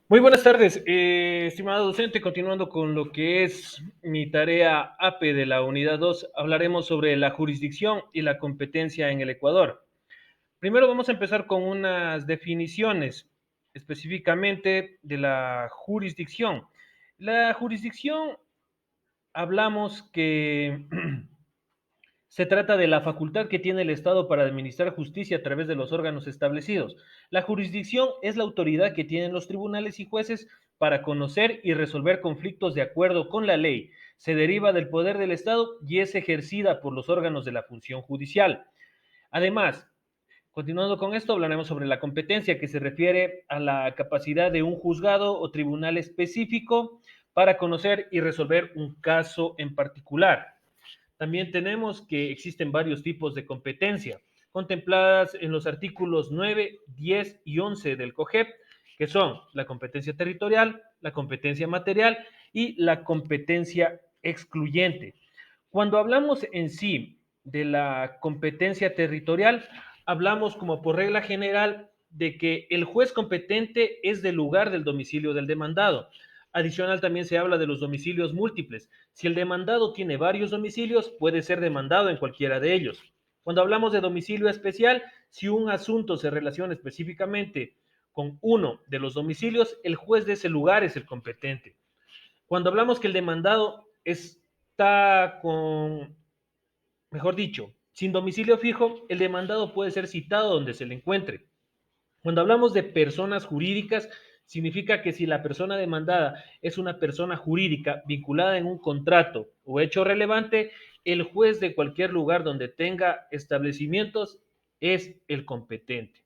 Muy buenas tardes, estimado docente. Continuando con lo que es mi tarea APE de la unidad 2, hablaremos sobre la jurisdicción y la competencia en el Ecuador. Primero vamos a empezar con unas definiciones específicamente de la jurisdicción. La jurisdicción, hablamos que se trata de la facultad que tiene el Estado para administrar justicia a través de los órganos establecidos. La jurisdicción es la autoridad que tienen los tribunales y jueces para conocer y resolver conflictos de acuerdo con la ley. Se deriva del poder del Estado y es ejercida por los órganos de la función judicial. Además, continuando con esto, hablaremos sobre la competencia, que se refiere a la capacidad de un juzgado o tribunal específico para conocer y resolver un caso en particular. También tenemos que existen varios tipos de competencia, contempladas en los artículos 9, 10 y 11 del COGEP, que son la competencia territorial, la competencia material y la competencia excluyente. Cuando hablamos en sí de la competencia territorial, hablamos como por regla general de que el juez competente es del lugar del domicilio del demandado. Adicional, también se habla de los domicilios múltiples. Si el demandado tiene varios domicilios, puede ser demandado en cualquiera de ellos. Cuando hablamos de domicilio especial, si un asunto se relaciona específicamente con uno de los domicilios, el juez de ese lugar es el competente. Cuando hablamos que el demandado está con, mejor dicho, sin domicilio fijo, el demandado puede ser citado donde se le encuentre. Cuando hablamos de personas jurídicas, significa que si la persona demandada es una persona jurídica vinculada en un contrato o hecho relevante, el juez de cualquier lugar donde tenga establecimientos es el competente.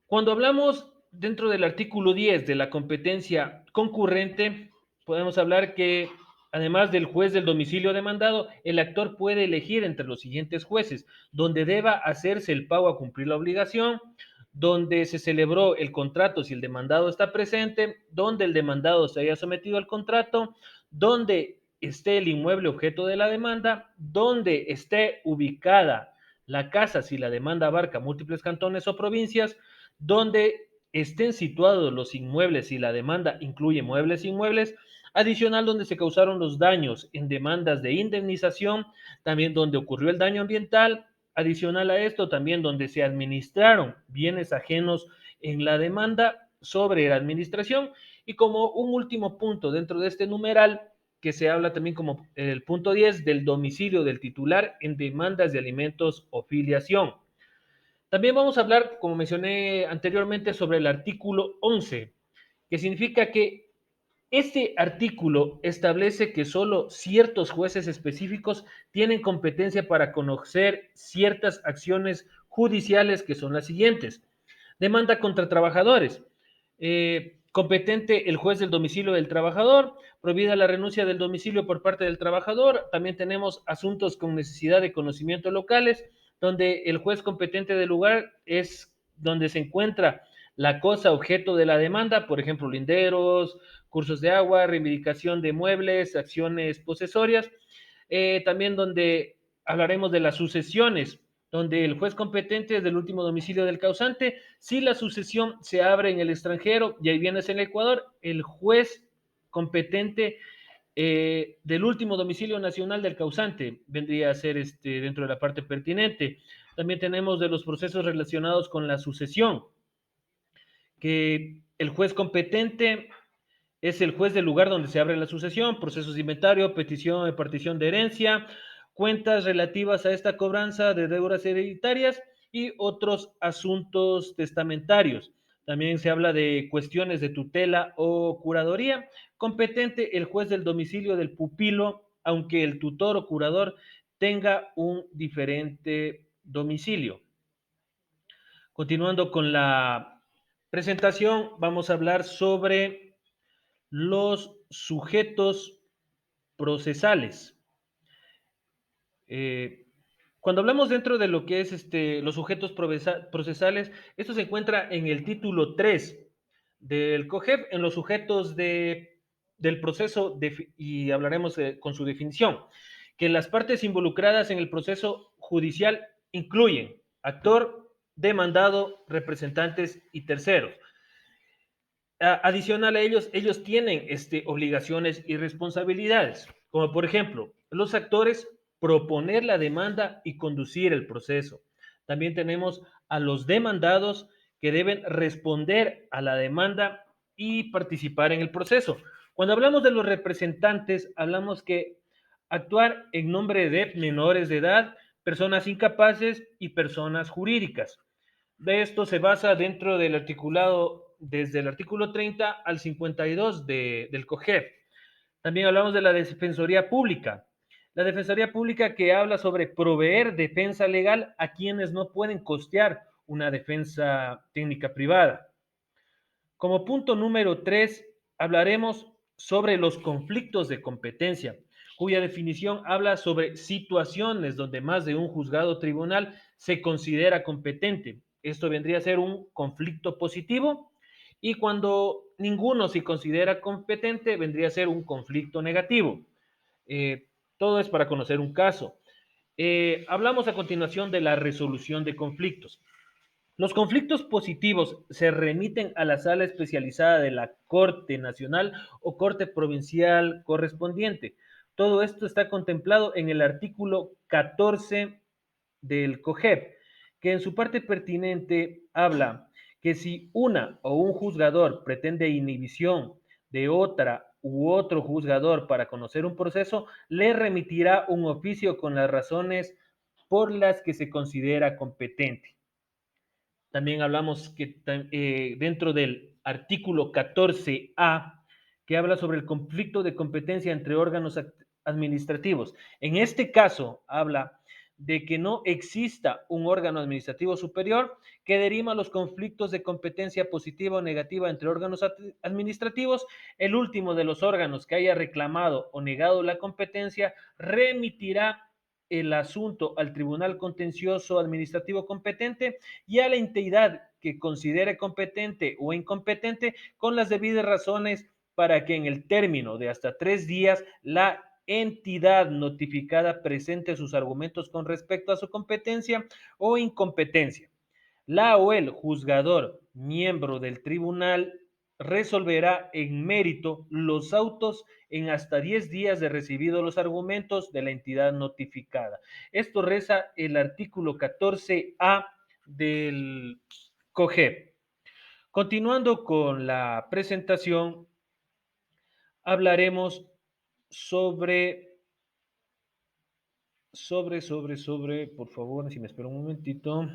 Cuando hablamos dentro del artículo 10 de la competencia concurrente, podemos hablar que además del juez del domicilio demandado, el actor puede elegir entre los siguientes jueces, donde deba hacerse el pago a cumplir la obligación, donde se celebró el contrato si el demandado está presente, donde el demandado se haya sometido al contrato, donde esté el inmueble objeto de la demanda, donde esté ubicada la casa si la demanda abarca múltiples cantones o provincias, donde estén situados los inmuebles si la demanda incluye muebles e inmuebles, adicional donde se causaron los daños en demandas de indemnización, también donde ocurrió el daño ambiental, adicional a esto también donde se administraron bienes ajenos en la demanda sobre la administración, y como un último punto dentro de este numeral que se habla también como el punto 10 del domicilio del titular en demandas de alimentos o filiación. También vamos a hablar, como mencioné anteriormente, sobre el artículo 11, que significa que este artículo establece que solo ciertos jueces específicos tienen competencia para conocer ciertas acciones judiciales, que son las siguientes. Demanda contra trabajadores. Competente el juez del domicilio del trabajador, prohibida la renuncia del domicilio por parte del trabajador. También tenemos asuntos con necesidad de conocimiento locales, donde el juez competente del lugar es donde se encuentra la cosa objeto de la demanda, por ejemplo, linderos, cursos de agua, reivindicación de muebles, acciones posesorias. También donde hablaremos de las sucesiones, donde el juez competente es del último domicilio del causante. Si la sucesión se abre en el extranjero y hay bienes en el Ecuador, el juez competente del último domicilio nacional del causante vendría a ser dentro de la parte pertinente. También tenemos de los procesos relacionados con la sucesión, que el juez competente es el juez del lugar donde se abre la sucesión, procesos de inventario, petición de partición de herencia, cuentas relativas a esta cobranza de deudas hereditarias y otros asuntos testamentarios. También se habla de cuestiones de tutela o curaduría. Competente el juez del domicilio del pupilo, aunque el tutor o curador tenga un diferente domicilio. Continuando con la presentación, vamos a hablar sobre los sujetos procesales. Eh, Cuando hablamos dentro de lo que es los sujetos procesales, esto se encuentra en el título 3 del COGEP, en los sujetos del proceso, y hablaremos con su definición, que las partes involucradas en el proceso judicial incluyen actor, demandado, representantes y terceros. Adicional a ellos, ellos tienen obligaciones y responsabilidades, como por ejemplo, los actores proponer la demanda y conducir el proceso. También tenemos a los demandados que deben responder a la demanda y participar en el proceso. Cuando hablamos de los representantes, hablamos que actuar en nombre de menores de edad, personas incapaces y personas jurídicas. De esto se basa dentro del articulado, desde el artículo 30 al 52 del COGEP. También hablamos de la Defensoría Pública. La Defensoría Pública que habla sobre proveer defensa legal a quienes no pueden costear una defensa técnica privada. Como punto número 3, hablaremos sobre los conflictos de competencia, cuya definición habla sobre situaciones donde más de un juzgado o tribunal se considera competente. Esto vendría a ser un conflicto positivo y cuando ninguno se considera competente vendría a ser un conflicto negativo. Eh, Todo es para conocer un caso. Hablamos a continuación de la resolución de conflictos. Los conflictos positivos se remiten a la sala especializada de la Corte Nacional o Corte Provincial correspondiente. Todo esto está contemplado en el artículo 14 del COGEP, que en su parte pertinente habla que si una o un juzgador pretende inhibición de otra u otro juzgador para conocer un proceso, le remitirá un oficio con las razones por las que se considera competente. También hablamos que dentro del artículo 14A, que habla sobre el conflicto de competencia entre órganos administrativos. En este caso, habla de que no exista un órgano administrativo superior que derima los conflictos de competencia positiva o negativa entre órganos administrativos. El último de los órganos que haya reclamado o negado la competencia remitirá el asunto al Tribunal Contencioso Administrativo competente y a la entidad que considere competente o incompetente con las debidas razones para que en el término de hasta 3 días la entidad notificada presente sus argumentos con respecto a su competencia o incompetencia. La o el juzgador, miembro del tribunal, resolverá en mérito los autos en hasta 10 días de recibido los argumentos de la entidad notificada. Esto reza el artículo 14A del COGEP. Continuando con la presentación, hablaremos por favor, si me espera un momentito.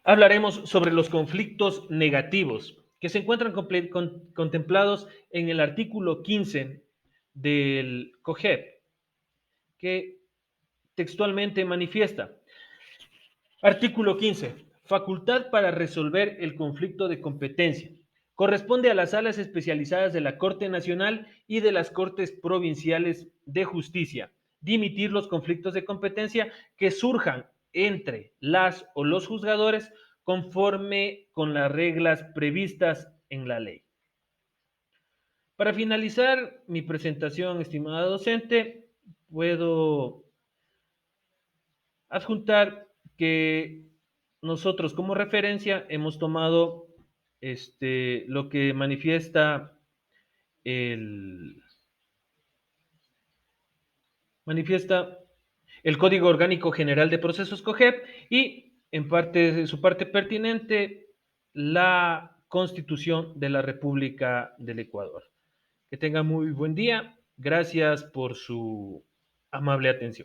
Hablaremos sobre los conflictos negativos que se encuentran contemplados en el artículo 15 del COGEP, que textualmente manifiesta. Artículo 15. Facultad para resolver el conflicto de competencia. Corresponde a las salas especializadas de la Corte Nacional y de las Cortes Provinciales de Justicia dimitir los conflictos de competencia que surjan entre las o los juzgadores conforme con las reglas previstas en la ley. Para finalizar mi presentación, estimada docente, puedo adjuntar que nosotros como referencia hemos tomado lo que el, manifiesta el Código Orgánico General de Procesos COGEP y en parte, su parte pertinente, la Constitución de la República del Ecuador. Que tenga muy buen día. Gracias por su amable atención.